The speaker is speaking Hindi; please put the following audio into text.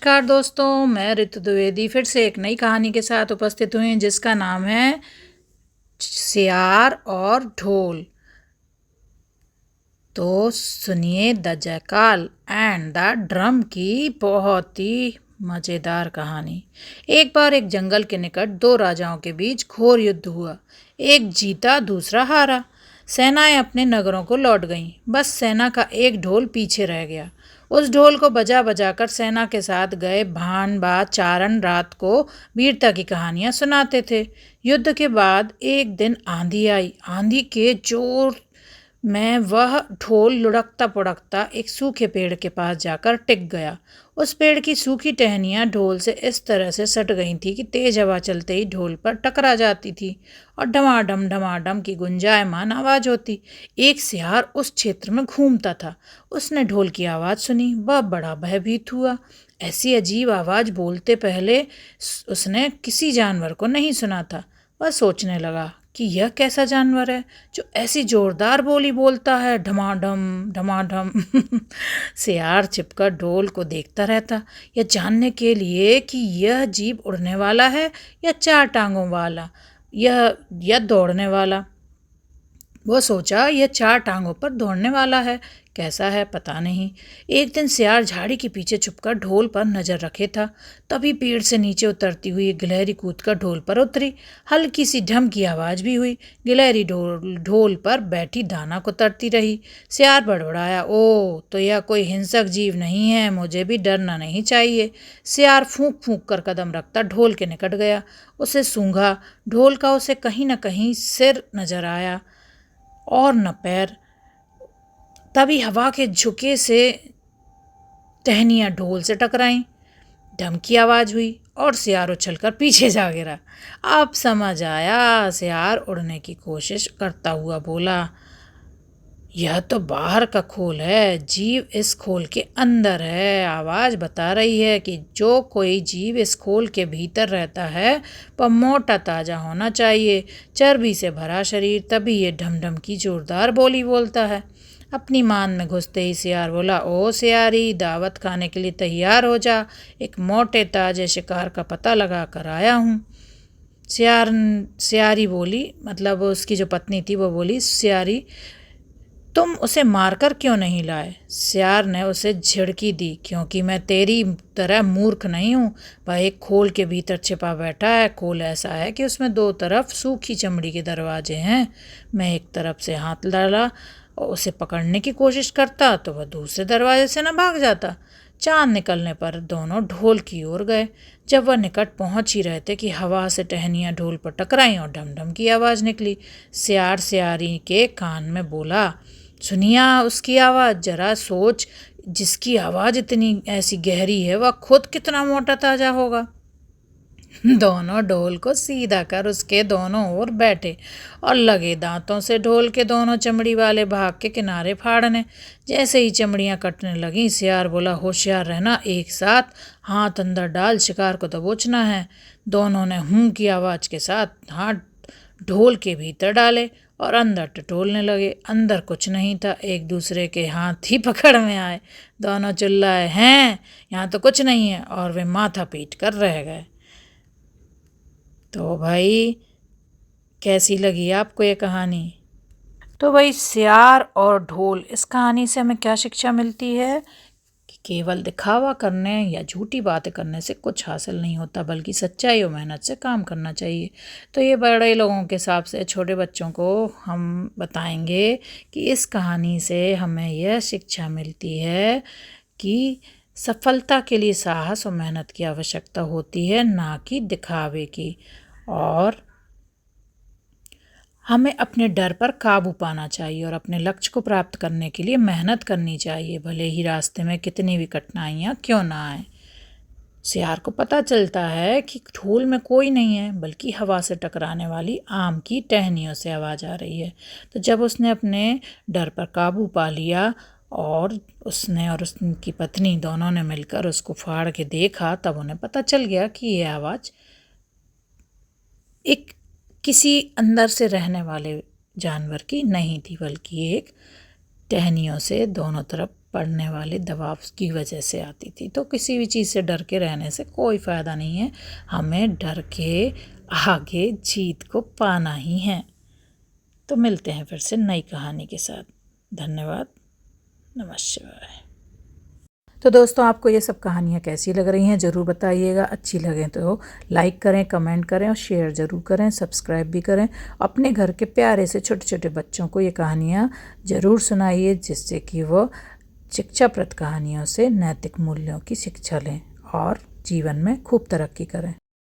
नमस्कार दोस्तों, मैं ऋतु द्विवेदी फिर से एक नई कहानी के साथ उपस्थित हुई जिसका नाम है सियार और ढोल। तो सुनिए the jackal and the drum की बहुत ही मज़ेदार कहानी। एक बार एक जंगल के निकट दो राजाओं के बीच घोर युद्ध हुआ। एक जीता दूसरा हारा। सेनाएं अपने नगरों को लौट गईं। बस सेना का एक ढोल पीछे रह गया। उस ढोल को बजा बजाकर सेना के साथ गए भान बाज चारण रात को वीरता की कहानियां सुनाते थे। युद्ध के बाद एक दिन आंधी आई। आंधी के जोर में वह ढोल लुढ़कता पुढ़कता एक सूखे पेड़ के पास जाकर टिक गया। उस पेड़ की सूखी टहनियाँ ढोल से इस तरह से सट गई थी कि तेज हवा चलते ही ढोल पर टकरा जाती थी और ढमाढम की गुंजायमान आवाज होती। एक सियार उस क्षेत्र में घूमता था। उसने ढोल की आवाज़ सुनी। वह बड़ा भयभीत हुआ। ऐसी अजीब आवाज़ बोलते पहले उसने किसी जानवर को नहीं सुना था। वह सोचने लगा कि यह कैसा जानवर है जो ऐसी जोरदार बोली बोलता है, ढमाढम ढमाढम। सियार छिपकर ढोल को देखता रहता, यह जानने के लिए कि यह जीव उड़ने वाला है या चार टांगों वाला, यह दौड़ने वाला। वो सोचा यह चार टांगों पर दौड़ने वाला है, कैसा है पता नहीं। एक दिन सियार झाड़ी के पीछे छुपकर ढोल पर नजर रखे था। तभी पेड़ से नीचे उतरती हुई गिलहरी कूदकर ढोल पर उतरी। हल्की सी ढम की आवाज भी हुई। गिलहरी ढोल पर बैठी दाना कुतरती रही। सियार बड़बड़ाया, ओ तो यह कोई हिंसक जीव नहीं है, मुझे भी डरना नहीं चाहिए। सियार फूंक फूंक कर कदम रखता ढोल के निकट गया। उसे सूंघा। ढोल का उसे कहीं न कहीं सिर नजर आया और न पैर। तभी हवा के झुके से टहनियाँ ढोल से टकराईं। ढम की आवाज हुई और सियार उछलकर पीछे जा गिरा। अब समझ आया। सियार उड़ने की कोशिश करता हुआ बोला, यह तो बाहर का खोल है, जीव इस खोल के अंदर है। आवाज बता रही है कि जो कोई जीव इस खोल के भीतर रहता है वह मोटा ताजा होना चाहिए, चर्बी से भरा शरीर, तभी ये ढमढम की जोरदार बोली बोलता है। अपनी मान में घुसते ही सियार बोला, ओ सियारी, दावत खाने के लिए तैयार हो जा, एक मोटे ताजे शिकार का पता लगा कर आया हूँ। सियारी बोली, मतलब उसकी जो पत्नी थी वो बोली, सियारी तुम उसे मारकर क्यों नहीं लाए? सियार ने उसे झिड़की दी, क्योंकि मैं तेरी तरह मूर्ख नहीं हूँ। वह एक खोल के भीतर छिपा बैठा है। खोल ऐसा है कि उसमें दो तरफ सूखी चमड़ी के दरवाजे हैं। मैं एक तरफ से हाथ डाला और उसे पकड़ने की कोशिश करता तो वह दूसरे दरवाजे से न भाग जाता। चांद निकलने पर दोनों ढोल की ओर गए। जब वह निकट पहुंच ही रहे थे कि हवा से टहनियाँ ढोल पर टकराईं और ढमढम की आवाज़ निकली। सियार सियारी के कान में बोला, सुनिया उसकी आवाज़, जरा सोच, जिसकी आवाज़ इतनी ऐसी गहरी है वह खुद कितना मोटा ताजा होगा। दोनों ढोल को सीधा कर उसके दोनों ओर बैठे और लगे दांतों से ढोल के दोनों चमड़ी वाले भाग के किनारे फाड़ने। जैसे ही चमड़ियां कटने लगीं, सियार बोला, होशियार रहना, एक साथ हाथ अंदर डाल, शिकार को दबोचना है। दोनों ने हूं की आवाज़ के साथ हाथ ढोल के भीतर डाले और अंदर टटोलने लगे। अंदर कुछ नहीं था, एक दूसरे के हाथ ही पकड़ में आए। दोनों चिल्लाए, हैं यहाँ तो कुछ नहीं है, और वे माथा पीट कर रह गए। तो भाई कैसी लगी आपको ये कहानी? तो भाई सियार और ढोल, इस कहानी से हमें क्या शिक्षा मिलती है कि केवल दिखावा करने या झूठी बातें करने से कुछ हासिल नहीं होता, बल्कि सच्चाई और मेहनत से काम करना चाहिए। तो ये बड़े लोगों के हिसाब से छोटे बच्चों को हम बताएंगे कि इस कहानी से हमें यह शिक्षा मिलती है कि सफलता के लिए साहस और मेहनत की आवश्यकता होती है, ना कि दिखावे की। और हमें अपने डर पर काबू पाना चाहिए और अपने लक्ष्य को प्राप्त करने के लिए मेहनत करनी चाहिए, भले ही रास्ते में कितनी भी कठिनाइयाँ क्यों ना आए। सियार को पता चलता है कि ढोल में कोई नहीं है, बल्कि हवा से टकराने वाली आम की टहनियों से आवाज़ आ रही है। तो जब उसने अपने डर पर काबू पा लिया और उसने और उसकी पत्नी दोनों ने मिलकर उसको फाड़ के देखा, तब उन्हें पता चल गया कि ये आवाज़ एक किसी अंदर से रहने वाले जानवर की नहीं थी, बल्कि एक टहनियों से दोनों तरफ पढ़ने वाले दबाव की वजह से आती थी। तो किसी भी चीज़ से डर के रहने से कोई फ़ायदा नहीं है, हमें डर के आगे जीत को पाना ही है। तो मिलते हैं फिर से नई कहानी के साथ। धन्यवाद। नमः शिवाय। तो दोस्तों, आपको ये सब कहानियाँ कैसी लग रही हैं ज़रूर बताइएगा। अच्छी लगें तो लाइक करें, कमेंट करें और शेयर ज़रूर करें, सब्सक्राइब भी करें। अपने घर के प्यारे से छोटे छोटे बच्चों को ये कहानियाँ ज़रूर सुनाइए, जिससे कि वो शिक्षाप्रद कहानियों से नैतिक मूल्यों की शिक्षा लें और जीवन में खूब तरक्की करें।